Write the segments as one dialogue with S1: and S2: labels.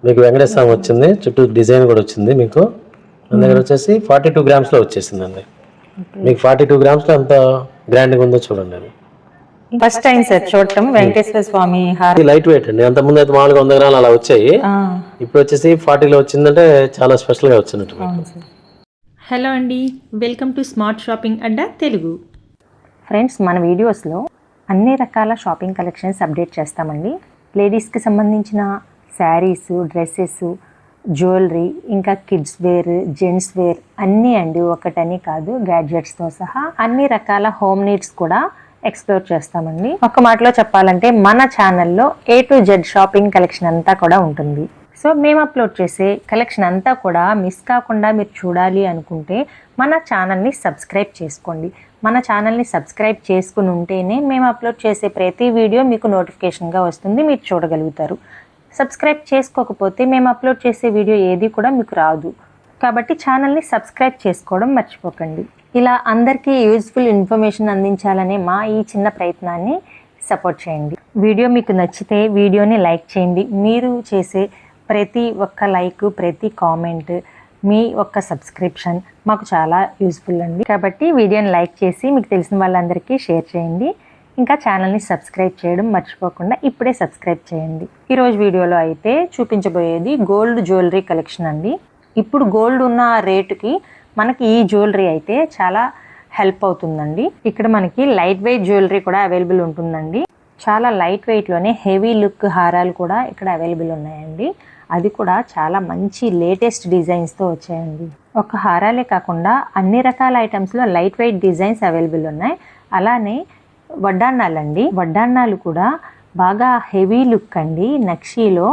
S1: మీకు వెంకటేశ్వర వచ్చింది, చుట్టూ డిజైన్ కూడా వచ్చింది. మీకు మన దగ్గర వచ్చేసి 42 గ్రామ్స్లో వచ్చేసిందండి. మీకు 42 గ్రామ్స్లో ఎంత గ్రాండ్గా ఉందో చూడండి. అది
S2: ఫస్ట్ టైం సార్ చూడటం వెంకటేశ్వర స్వామి హారం.
S1: లైట్ వెయిట్ అండి. అంతకుముందు అయితే మామూలుగా 100 గ్రాములు అలా వచ్చాయి. ఇప్పుడు వచ్చేసి 40లో వచ్చిందంటే చాలా స్పెషల్గా వచ్చినట్టు.
S3: హలో అండి, welcome to smart shopping Adda Telugu.
S2: Friends, మన వీడియోస్లో అన్ని రకాల షాపింగ్ కలెక్షన్స్ అప్డేట్ చేస్తామండి. లేడీస్కి సంబంధించిన శారీస్, డ్రెస్సెస్, జ్యువెలరీ, ఇంకా కిడ్స్ వేర్, జెంట్స్ వేర్ అన్నీ అండి. ఒకటని కాదు, గ్యాడ్జెట్స్తో సహా అన్ని రకాల హోమ్ నీడ్స్ కూడా ఎక్స్ప్లోర్ చేస్తామండి. ఒక మాటలో చెప్పాలంటే మన ఛానల్లో A to Z shopping collection అంతా కూడా ఉంటుంది. సో మేము అప్లోడ్ చేసే కలెక్షన్ అంతా కూడా మిస్ కాకుండా మీరు చూడాలి అనుకుంటే మన ఛానల్ని సబ్స్క్రైబ్ చేసుకోండి. మన ఛానల్ని సబ్స్క్రైబ్ చేసుకుని ఉంటేనే మేము అప్లోడ్ చేసే ప్రతి వీడియో మీకు నోటిఫికేషన్గా వస్తుంది, మీరు చూడగలుగుతారు. సబ్స్క్రైబ్ చేసుకోకపోతే మేము అప్లోడ్ చేసే వీడియో ఏది కూడా మీకు రాదు. కాబట్టి ఛానల్ని సబ్స్క్రైబ్ చేసుకోవడం మర్చిపోకండి. ఇలా అందరికీ యూజ్ఫుల్ ఇన్ఫర్మేషన్ అందించాలనే మా ఈ చిన్న ప్రయత్నాన్ని సపోర్ట్ చేయండి. వీడియో మీకు నచ్చితే వీడియోని లైక్ చేయండి. మీరు చేసే ప్రతి ఒక్క లైక్, ప్రతి కామెంట్, మీ ఒక్క సబ్స్క్రిప్షన్ మాకు చాలా యూజ్ఫుల్ అండి. కాబట్టి వీడియోని లైక్ చేసి మీకు తెలిసిన వాళ్ళందరికీ షేర్ చేయండి. ఇంకా ఛానల్ని సబ్స్క్రైబ్ చేయడం మర్చిపోకుండా ఇప్పుడే సబ్స్క్రైబ్ చేయండి. ఈరోజు వీడియోలో అయితే చూపించబోయేది గోల్డ్ జ్యువెలరీ కలెక్షన్ అండి. ఇప్పుడు గోల్డ్ ఉన్న రేటుకి మనకి ఈ జ్యువెలరీ అయితే చాలా హెల్ప్ అవుతుందండి. ఇక్కడ మనకి లైట్ వెయిట్ జ్యువెలరీ కూడా అవైలబుల్ ఉంటుందండి. చాలా లైట్ వెయిట్లోనే హెవీ లుక్ హారాలు కూడా ఇక్కడ అవైలబుల్ ఉన్నాయండి. అది కూడా చాలా మంచి లేటెస్ట్ డిజైన్స్తో వచ్చాయండి. ఒక హారాలే కాకుండా అన్ని రకాల ఐటమ్స్లో లైట్ వెయిట్ డిజైన్స్ అవైలబుల్ ఉన్నాయి. అలానే వడ్డాన్నాలండి. వడ్డాన్నాలు కూడా బాగా హెవీ లుక్ అండి. నక్షీలో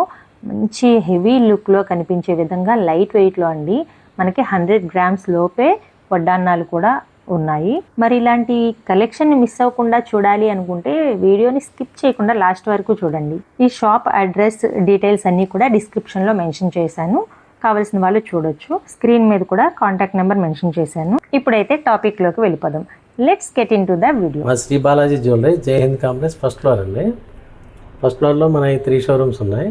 S2: మంచి హెవీ లుక్లో కనిపించే విధంగా లైట్ వెయిట్లో అండి. మనకి 100 గ్రామ్స్ లోపే వడ్డాన్నాలు కూడా ఉన్నాయి. మరి ఇలాంటి కలెక్షన్ని మిస్ అవ్వకుండా చూడాలి అనుకుంటే వీడియోని స్కిప్ చేయకుండా లాస్ట్ వరకు చూడండి. ఈ షాప్ అడ్రస్, డీటెయిల్స్ అన్నీ కూడా డిస్క్రిప్షన్లో మెన్షన్ చేశాను. కావాల్సిన వాళ్ళు చూడొచ్చు. స్క్రీన్ మీద కూడా కాంటాక్ట్ నెంబర్ మెన్షన్ చేశాను. ఇప్పుడైతే టాపిక్లోకి వెళ్ళిపోదాం. Let's get in to the video.
S1: మా శ్రీ బాలాజీ జ్యువెలరీ, జై హింద్ కాంప్లెక్స్, ఫస్ట్ ఫ్లోర్ అండి. ఫస్ట్ ఫ్లోర్లో మన 3 షోరూమ్స్ ఉన్నాయి.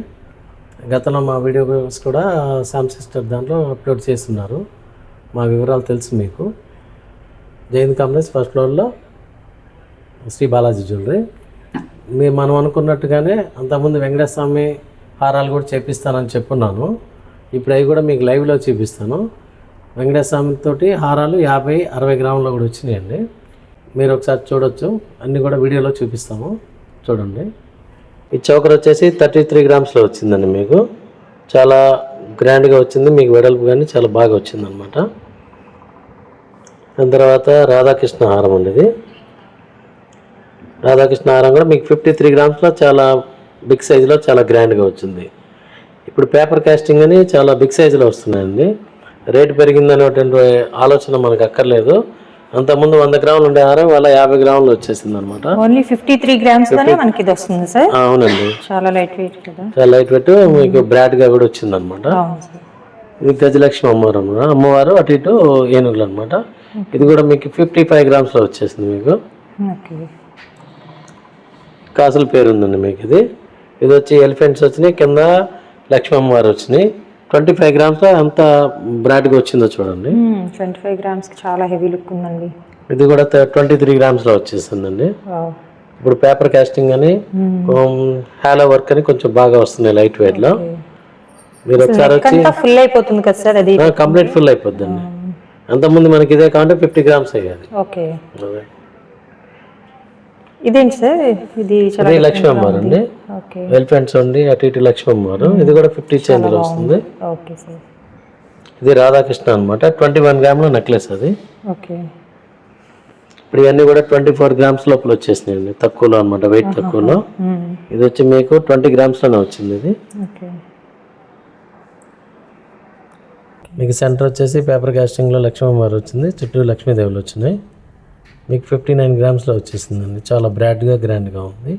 S1: గతంలో మా వీడియోస్ కూడా శామ్ సిస్టర్ దాంట్లో అప్లోడ్ చేస్తున్నారు. మా వివరాలు తెలుసు మీకు. జై హింద్ కాంప్లెక్స్ ఫస్ట్ ఫ్లోర్లో శ్రీ బాలాజీ జ్యువెలరీ. మనం అనుకున్నట్టుగానే అంతకుముందు వెంకటేశ్వర స్వామి హారాలు కూడా చేపిస్తానని చెప్పున్నాను. ఇప్పుడు అవి కూడా మీకు లైవ్లో చూపిస్తాను. వెంకటేశ్వర స్వామి తోటి హారాలు 50-60 గ్రాముల్లో కూడా వచ్చినాయండి. మీరు ఒకసారి చూడొచ్చు. అన్నీ కూడా వీడియోలో చూపిస్తాము, చూడండి. ఈ చౌకర్ వచ్చేసి 33 గ్రామ్స్లో వచ్చిందండి. మీకు చాలా గ్రాండ్గా వచ్చింది. మీకు వెడల్పు కానీ చాలా బాగా వచ్చింది అనమాట. దాని తర్వాత రాధాకృష్ణ హారం అండి. ఇది రాధాకృష్ణ హారం కూడా మీకు 53 గ్రామ్స్లో చాలా బిగ్ సైజులో చాలా గ్రాండ్గా వచ్చింది. ఇప్పుడు పేపర్ కాస్టింగ్ అని చాలా బిగ్ సైజులో వస్తున్నాయండి. రేటు పెరిగిందనేటువంటి ఆలోచన మనకు అక్కర్లేదు. అంతకుముందు 100 గ్రాములు ఉండే హారం వల్ల 50 గ్రాములు వచ్చేసింది అనమాట.
S2: ఓన్లీ 53 గ్రామ్స్ లోనే మనకి ఇది వస్తుంది సార్.
S1: అవునండి,
S2: చాలా లైట్ వెయిట్ కదా.
S1: చాలా లైట్ వెయిట్, మీకు బ్రాడ్గా కూడా వచ్చింది అనమాట. ఇది గజలక్ష్మి అమ్మవారు అనమాట. అమ్మవారు అటు ఇటు ఏనుగులు అనమాట. ఇది కూడా మీకు 55 గ్రామ్స్లో వచ్చేసింది. మీకు కాసుల పేరు ఉందండి. మీకు ఇది వచ్చి ఎలిఫెంట్స్ వచ్చినాయి, కింద లక్ష్మీ అమ్మవారు వచ్చినాయి. 25 గ్రామ్స్లో ఎంత బ్రాడ్గా వచ్చిందో చూడండి.
S2: 25 గ్రామ్స్కి చాలా హెవీ లుక్ ఉందండి.
S1: ఇది కూడా 23 గ్రామ్స్లో వచ్చేసిందండి. ఇప్పుడు పేపర్ కాస్టింగ్ అని, హాలో వర్క్ అని కొంచెం బాగా వస్తున్నాయి లైట్ వెయిట్లో. మీరు ఒకసారి వచ్చి
S2: ఫుల్ అయిపోతుంది కదా సార్, అది
S1: కంప్లీట్ ఫుల్ అయిపోద్దండి. అంతకుముందు మనకి ఇదే కావాలంటే 50 గ్రామ్స్ అయ్యాది.
S2: ఓకే, ఇదేంటి సార్? ఇది
S1: లక్ష్మీ అమ్మవారు అండి. ఎలిఫెంట్స్ అండి, అటు ఇటు లక్ష్మీ అమ్మవారు. ఇది కూడా 50 చేంజ్లో వస్తుంది. ఇది రాధాకృష్ణ అనమాట. 21 గ్రాముల నెక్లెస్ అది. ఇప్పుడు ఇవన్నీ కూడా 24 గ్రామ్స్ లోపల వచ్చేసినాయండి, తక్కువలో అనమాట, వెయిట్ తక్కువలో. ఇది వచ్చి మీకు 20 గ్రామ్స్లోనే వచ్చింది. ఇది మీకు సెంటర్ వచ్చేసి పేపర్ కాస్టింగ్లో లక్ష్మీ అమ్మవారు వచ్చింది, చుట్టూ లక్ష్మీదేవులు వచ్చినాయి. మీకు 59 గ్రామ్స్లో వచ్చేసిందండి. చాలా బ్రాడ్గా గ్రాండ్గా ఉంది.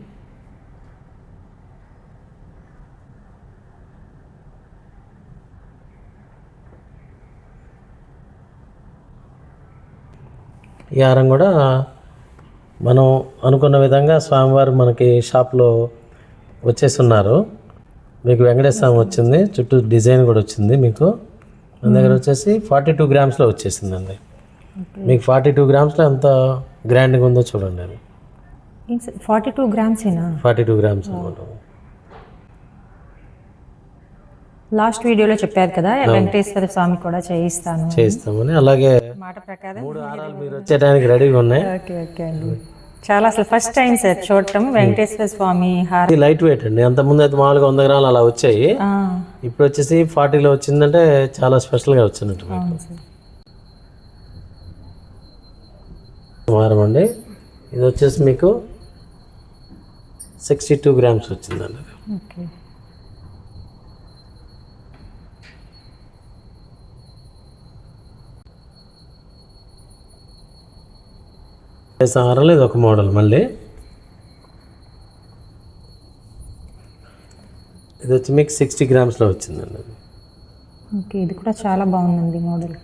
S1: ఈ హారం కూడా మనం అనుకున్న విధంగా స్వామివారు మనకి షాప్లో వచ్చేస్తున్నారు. మీకు వెంకటేశ్వర వచ్చింది, చుట్టూ డిజైన్ కూడా వచ్చింది. మీకు మన దగ్గర వచ్చేసి 42 గ్రామ్స్లో వచ్చేసిందండి. మీకు 42 గ్రామ్స్లో ఎంత గ్రాండ్గా ఉందో చూడండి. అది
S2: 42 గ్రామ్సేనా?
S1: 42 గ్రామ్స్ అనమాట.
S2: లాస్ట్ వీడియోలో చెప్పారు కదా వెంకటేశ్వర స్వామి కూడా
S1: చేయిస్తామని. అలాగే
S2: మాట ప్రకారం
S1: 3 హారాలు మీరు వచ్చేటానికి రెడీగా ఉన్నాయి.
S2: ఓకే అండి. చాలా అసలు ఫస్ట్ టైం సార్ చూడటం వెంకటేశ్వర స్వామి హారం.
S1: ఇది లైట్ వెయిట్ అండి. అంతకుముందు అయితే మామూలుగా 100 గ్రాములు అలా వచ్చాయి. ఇప్పుడు వచ్చేసి 40లో వచ్చిందంటే చాలా స్పెషల్గా వచ్చినట్టు హారం అండి. ఇది వచ్చేసి మీకు 62 గ్రామ్స్ వచ్చిందండి.
S2: ఓకే.
S1: హారంలో ఇది ఒక మోడల్. మళ్ళీ ఇది వచ్చి మీకు 60 గ్రామ్స్లో వచ్చిందండి.
S2: ఓకే, ఇది కూడా చాలా బాగుందండి మోడల్.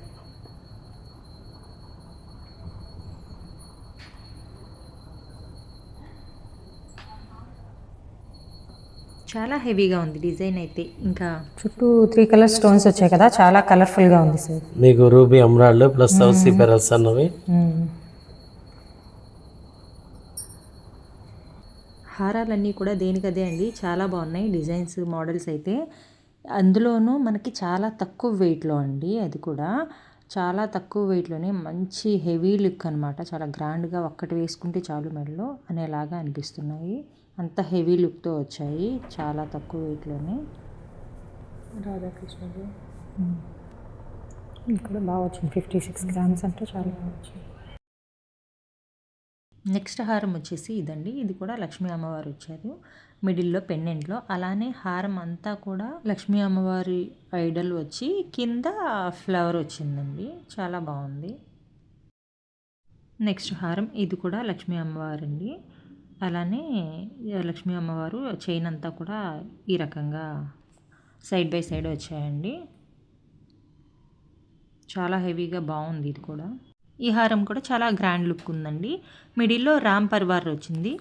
S3: చాలా హెవీగా ఉంది డిజైన్ అయితే. ఇంకా
S2: చుట్టూ 3 కలర్ స్టోన్స్ వచ్చాయి కదా, చాలా కలర్ఫుల్గా ఉంది సార్.
S1: మీకు ruby emerald plus south sea pearls అన్నవి.
S3: హారాలన్నీ కూడా దేనికదే అండి, చాలా బాగున్నాయి డిజైన్స్, మోడల్స్ అయితే. అందులోనూ మనకి చాలా తక్కువ వెయిట్లో అండి, అది కూడా చాలా తక్కువ వెయిట్లోనే మంచి హెవీ లుక్ అనమాట. చాలా గ్రాండ్గా ఒక్కటి వేసుకుంటే చాలు మెడలో అనేలాగా అనిపిస్తున్నాయి. అంత హెవీ లుక్తో వచ్చాయి, చాలా తక్కువ వెయిట్లోనే. రాధాకృష్ణుడు
S2: ఇక్కడ బాగా వచ్చింది, 56 గ్రామ్స్ అంటే చాలా బాగా వచ్చింది.
S3: నెక్స్ట్ హారం వచ్చేసి ఇదండి. ఇది కూడా లక్ష్మీ అమ్మవారు వచ్చారు మిడిల్లో పెండెంట్లో. అలానే హారం అంతా కూడా లక్ష్మీ అమ్మవారి ఐడల్ వచ్చి కింద ఫ్లవర్ వచ్చిందండి, చాలా బాగుంది. నెక్స్ట్ హారం ఇది కూడా లక్ష్మీ అమ్మవారు అండి. అలానే లక్ష్మీ అమ్మవారు చైన్ అంతా కూడా ఈ రకంగా సైడ్ బై సైడ్ వచ్చాయండి. చాలా హెవీగా బాగుంది ఇది కూడా. ఈ హారం కూడా చాలా గ్రాండ్ లుక్ ఉందండి. మిడిల్లో రామ్ పరివార్ వచ్చింది.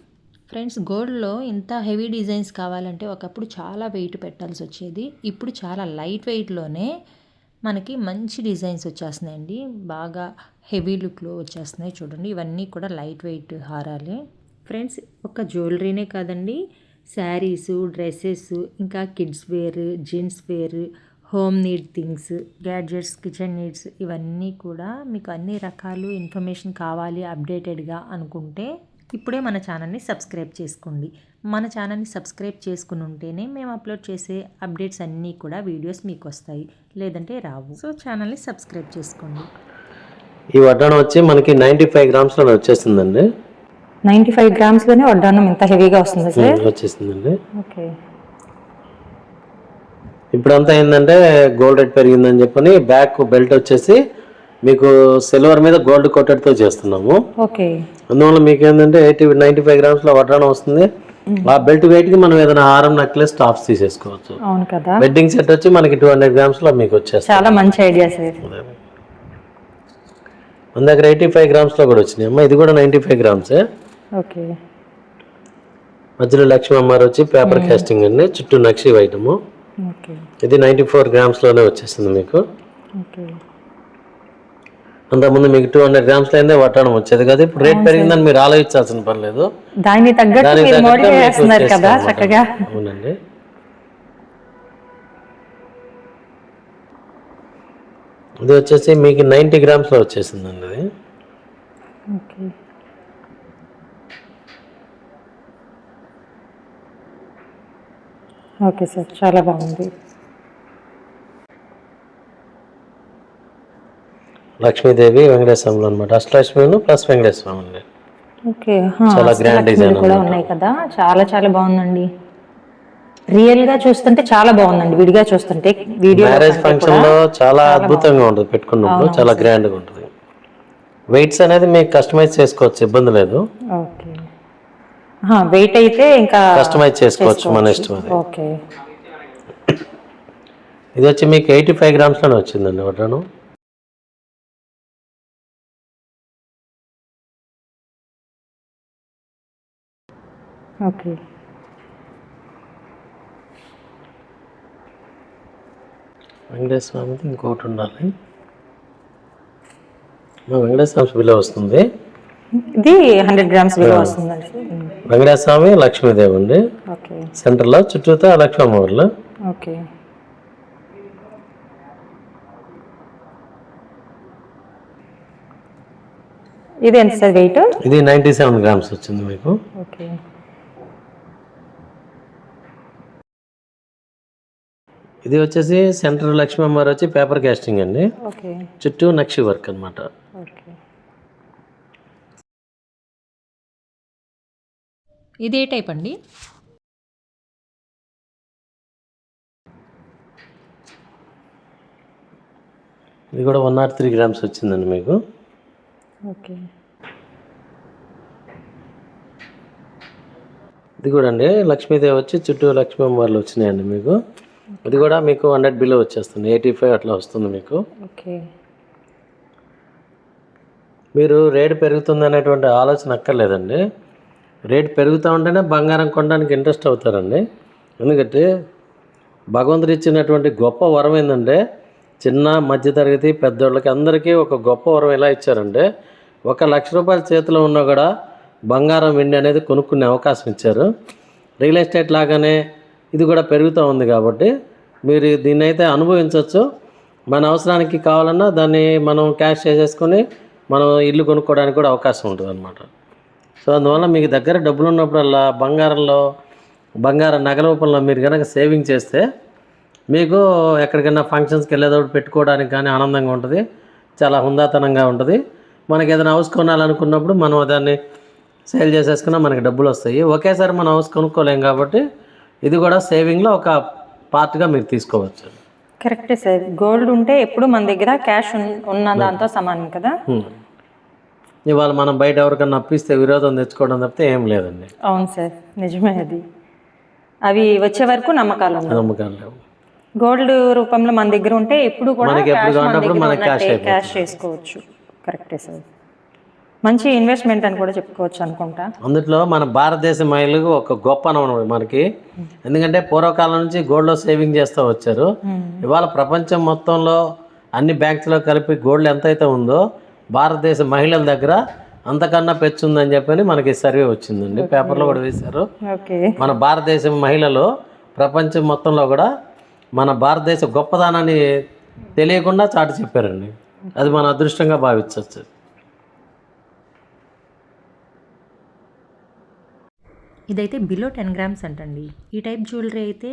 S3: ఫ్రెండ్స్, గోల్డ్లో ఇంత హెవీ డిజైన్స్ కావాలంటే ఒకప్పుడు చాలా వెయిట్ పెట్టాల్సి వచ్చేది. ఇప్పుడు చాలా లైట్ వెయిట్లోనే మనకి మంచి డిజైన్స్ వచ్చేస్తున్నాయండి, బాగా హెవీ లుక్లో వచ్చేస్తున్నాయి. చూడండి, ఇవన్నీ కూడా లైట్ వెయిట్ హారాలే. ఫ్రెండ్స్, ఒక జ్యువెలరీనే కాదండి, శారీసు, డ్రెస్సెస్, ఇంకా kids wear, gents wear, home need things, gadgets, kitchen needs, ఇవన్నీ కూడా మీకు అన్ని రకాలు ఇన్ఫర్మేషన్ కావాలి అప్డేటెడ్గా అనుకుంటే ఇప్పుడే మన ఛానల్ని సబ్స్క్రైబ్ చేసుకోండి. మన ఛానల్ని సబ్స్క్రైబ్ చేసుకుని ఉంటేనే మేము అప్లోడ్ చేసే అప్డేట్స్ అన్నీ కూడా వీడియోస్ మీకు వస్తాయి, లేదంటే రావు. సో ఛానల్ని సబ్స్క్రైబ్ చేసుకోండి.
S1: ఈ వడ్డాణం వచ్చి మనకి 95 గ్రామ్స్లో వచ్చేసిందండి.
S2: 95 గ్రామ్స్లోనే వడ్డాణం ఇంత హెవీగా వస్తుంది సార్?
S1: వచ్చేసిందండి.
S2: ఓకే.
S1: ఇప్పుడంతా ఏంటంటే గోల్డ్ రేట్ పెరిగిందని చెప్పని బ్యాక్ బెల్ట్ వచ్చేసి మీకు సిల్వర్ మీద గోల్డ్ కోటెడ్తో చేస్తున్నాము.
S2: ఓకే.
S1: అందువల్ల మీకు ఏంటంటే 95 గ్రామ్స్లో వడ్డాణం వస్తుంది. ఆ బెల్ట్ వెయిట్కి మనం ఏదైనా హారం, నెక్లెస్, టాప్స్ తీసేసుకోవచ్చు.
S2: అవును కదా.
S1: వెడ్డింగ్ సెట్ వచ్చి మనకి 200 గ్రామ్స్లో మీకు వచ్చేస్తుంది.
S2: చాలా మంచి ఐడియా సార్.
S1: మన దగ్గర 85 గ్రామ్స్లో కూడా వచ్చినాయి అమ్మా. ఇది కూడా 95 గ్రామ్సే.
S2: ఓకే.
S1: మధ్యలో లక్ష్మీ అమ్మారు వచ్చి పేపర్ కాస్టింగ్ అండి, చుట్టూ నక్షి ఐటము.
S2: ఓకే.
S1: ఇది 94 గ్రామ్స్లోనే వచ్చేసింది మీకు.
S2: ఓకే.
S1: అంతకుముందు మీకు 200 గ్రామ్స్లో అయిందే వడ్డాణం వచ్చేది కదా. ఇప్పుడు రేట్ పెరిగిందని మీరు ఆలోచించాల్సిన పని లేదు.
S2: దానికి తగ్గట్టు మీరు మోడల్ చేస్తున్నారు కదా చక్కగా.
S1: అవునండి. ఇది వచ్చేసి మీకు 90 గ్రామ్స్లో వచ్చేసిందండి. ఇది
S2: ఓకే. ఓకే సార్, చాలా బాగుంది.
S1: లక్ష్మీదేవి వెంకటేశ్వరంలో అనమాట. అష్టలక్ష్మి ప్లస్ వెంకటేశ్వరం అండి.
S2: ఓకే.
S1: చాలా గ్రాండ్ డిజైన్
S2: కూడా ఉన్నాయి కదా, చాలా చాలా బాగుందండి. రియల్ గా చూస్తుంటే చాలా బాగుందండి, విడిగా చూస్తుంటే. వీడియో
S1: మ్యారేజ్ ఫంక్షన్ లో చాలా అద్భుతంగా ఉంటుంది, పెట్టుకున్నప్పుడు చాలా గ్రాండ్ గా ఉంటుంది. వెయిట్స్ అనేది మీకు కస్టమైజ్ చేసుకోవచ్చు, ఇబ్బంది లేదు.
S2: ఓకే. వెయిట్ అయితే ఇంకా
S1: కస్టమైజ్ చేసుకోవచ్చు, మన ఇష్టం అది.
S2: ఓకే.
S1: ఇది వచ్చి మీకు 85 గ్రామ్స్లోనే వచ్చిందండి వడ్డాణం.
S2: ఓకే.
S1: వెంకటేశ్వర స్వామిది ఇంకొకటి ఉండాలి. వెంకటేశ్వర స్వామి విలువ వస్తుంది.
S2: ఇది 100 గ్రామ్స్ విలువ వస్తుందండి.
S1: వెంకటేశ్వర స్వామి లక్ష్మీదేవి అండి.
S2: ఓకే.
S1: సెంటర్లో చుట్టూతో లక్ష్మీ అమ్మవార్లు.
S2: ఓకే. ఇది ఎంత సార్ వెయిట్?
S1: ఇది 97 గ్రామ్స్ వచ్చింది మీకు.
S2: ఓకే.
S1: ఇది వచ్చేసి సెంటర్ లక్ష్మీ అమ్మవారు వచ్చి పేపర్ కాస్టింగ్ అండి.
S2: ఓకే.
S1: చుట్టూ నక్షి వర్క్ అనమాట.
S2: ఓకే.
S3: ఇది ఏ టైప్ అండి?
S1: ఇది కూడా 103 గ్రామ్స్ వచ్చిందండి మీకు.
S2: ఓకే.
S1: ఇది కూడా అండి లక్ష్మీదేవి వచ్చి చుట్టూ లక్ష్మీ అమ్మవార్లు వచ్చినాయండి మీకు. ఇది కూడా మీకు 100 బిలో వచ్చేస్తుంది, 85 అట్లా వస్తుంది మీకు.
S2: ఓకే.
S1: మీరు రేటు పెరుగుతుంది అనేటువంటి ఆలోచన అక్కర్లేదండి. రేటు పెరుగుతూ ఉంటేనే బంగారం కొనడానికి ఇంట్రెస్ట్ అవుతారండి. ఎందుకంటే భగవంతుడు ఇచ్చినటువంటి గొప్ప వరం ఏంటంటే చిన్న మధ్యతరగతి పెద్దోళ్ళకి అందరికీ ఒక గొప్ప వరం ఎలా ఇచ్చారంటే 1 లక్ష రూపాయల చేతిలో ఉన్నా కూడా బంగారం వెండి అనేది కొనుక్కునే అవకాశం ఇచ్చారు. రియల్ ఎస్టేట్ లాగానే ఇది కూడా పెరుగుతూ ఉంది కాబట్టి మీరు దీన్ని అయితే అనుభవించవచ్చు. మన అవసరానికి కావాలన్నా దాన్ని మనం క్యాష్ చేసేసుకొని మనం ఇల్లు కొనుక్కోవడానికి కూడా అవకాశం ఉంటుంది అన్నమాట. సో అందువల్ల మీకు దగ్గర డబ్బులు ఉన్నప్పుడల్లా బంగారం నగల రూపంలో మీరు కనుక సేవింగ్ చేస్తే మీకు ఎక్కడికైనా ఫంక్షన్స్కి వెళ్ళేటప్పుడు పెట్టుకోవడానికి కానీ ఆనందంగా ఉంటుంది, చాలా హుందాతనంగా ఉంటుంది. మనకి ఏదైనా హౌస్ కొనాలనుకున్నప్పుడు మనం దాన్ని సేల్ చేసేసుకున్నా మనకి డబ్బులు వస్తాయి. ఒకేసారి మనం హౌస్ కొనుక్కోలేం కాబట్టి ఇది కూడా సేవింగ్లో ఒక పార్ట్గా మీరు తీసుకోవచ్చు.
S2: కరెక్టే సార్. గోల్డ్ ఉంటే ఎప్పుడు మన దగ్గర క్యాష్ ఉన్న దాంతో సమానం కదా.
S1: ఇవాళ మనం బయట ఎవరికన్నా అప్పిస్తే విరోధం తెచ్చుకోవడం తప్పితే ఏం లేదండి.
S2: అవును సార్, నిజమే. అది అవి వచ్చే వరకు నమ్మకాలు
S1: లేవు.
S2: గోల్డ్ రూపంలో మన దగ్గర ఉంటే ఎప్పుడు కూడా
S1: క్యాష్
S2: చేసుకోవచ్చు. కరెక్టే సార్. మంచి ఇన్వెస్ట్మెంట్ అని కూడా చెప్పుకోవచ్చు అనుకుంటా.
S1: అందులో మన భారతదేశ మహిళలకు ఒక గొప్ప అనమాట మనకి. ఎందుకంటే పూర్వకాలం నుంచి గోల్డ్లో సేవింగ్ చేస్తూ వచ్చారు. ఇవాళ ప్రపంచం మొత్తంలో అన్ని బ్యాంక్స్లో కలిపి గోల్డ్ ఎంతైతే ఉందో భారతదేశ మహిళల దగ్గర అంతకన్నా పెంచుందని చెప్పని మనకి సర్వే వచ్చిందండి. పేపర్లో కూడా వేశారు. మన భారతదేశం మహిళలు ప్రపంచం మొత్తంలో కూడా మన భారతదేశ గొప్పదనాన్ని తెలియకుండా చాటి చెప్పారండి. అది మన అదృష్టంగా భావించవచ్చు.
S3: ఇదైతే బిలో 10 గ్రామ్స్ అంటండి. ఈ టైప్ జ్యువెలరీ అయితే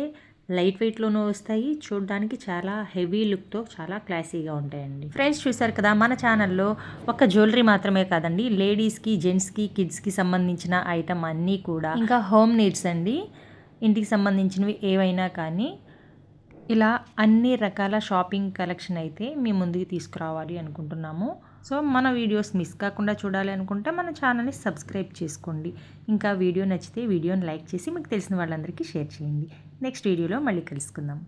S3: లైట్ వెయిట్లోనూ వస్తాయి, చూడడానికి చాలా హెవీ లుక్తో చాలా క్లాసీగా ఉంటాయండి. ఫ్రెండ్స్ చూసారు కదా, మన ఛానల్లో ఒక జ్యువెలరీ మాత్రమే కాదండి, లేడీస్కి, జెంట్స్కి, కిడ్స్కి సంబంధించిన ఐటమ్ అన్నీ కూడా, ఇంకా హోమ్ నీడ్స్ అండి, ఇంటికి సంబంధించినవి ఏవైనా కానీ ఇలా అన్ని రకాల షాపింగ్ కలెక్షన్ అయితే మీ ముందుకు తీసుకురావాలి అనుకుంటున్నాము. సో మన వీడియోస్ మిస్ కాకుండా చూడాలి అనుకుంటే మన ఛానల్ని సబ్స్క్రైబ్ చేసుకోండి. ఇంకా వీడియో నచ్చితే వీడియోని లైక్ చేసి మీకు తెలిసిన వాళ్ళందరికీ షేర్ చేయండి. నెక్స్ట్ వీడియోలో మళ్ళీ కలుసుకుందాం.